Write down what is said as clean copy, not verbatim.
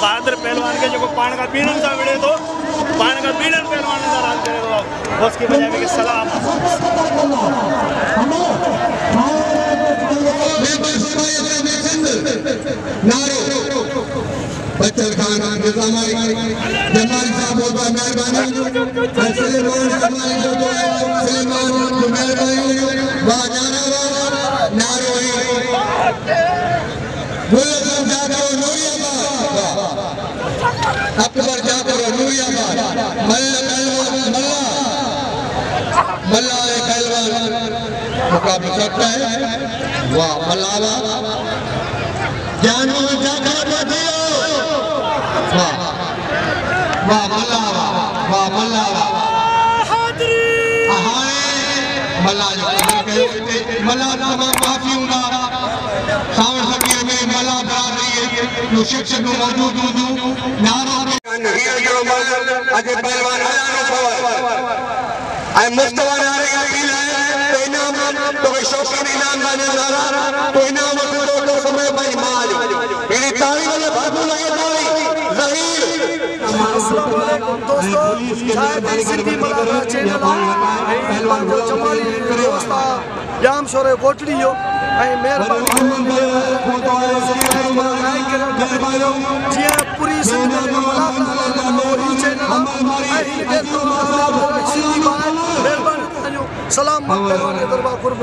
बहादुर पहलवान के जो पान का पीड़न था मिले तो पान का पीड़न पहलवान नाराज करे तो उसकी वजह में सलाम बच्चन खान जमाल साहब बहुत मेहरबानी अकबर जाफर नूरियाबाद मल्ला पहलवान मुकाबला करता है। वाह मल्लावा जानू जाकर दियो। वाह वाह मल्लावा वाह मल्लावा मल्ला मल्ला तमाम काफी होगा सावन सकी में मल्ला बरादरी जो शिक्षक मौजूद हूं नारो अजे पहलवान हजारों खबर आई मुस्तफा नारे का पीला है तो इनाम तो शौकीन इनाम बने नारा तो इनाम तो समय भाई माज मेरी ताली वाले बाबू लगे ताली जहीर। अस्सलाम वालेकुम दोस्तों, शायद सिंधी मलाला चैनल पंहिंजो जमाली दोस्त जाम शोरे कोटली जो ऐं महिरबानी जीअं पूरी सिंध में चैनल सिंधी महिरबानी सलाम दरबार कुर्ब।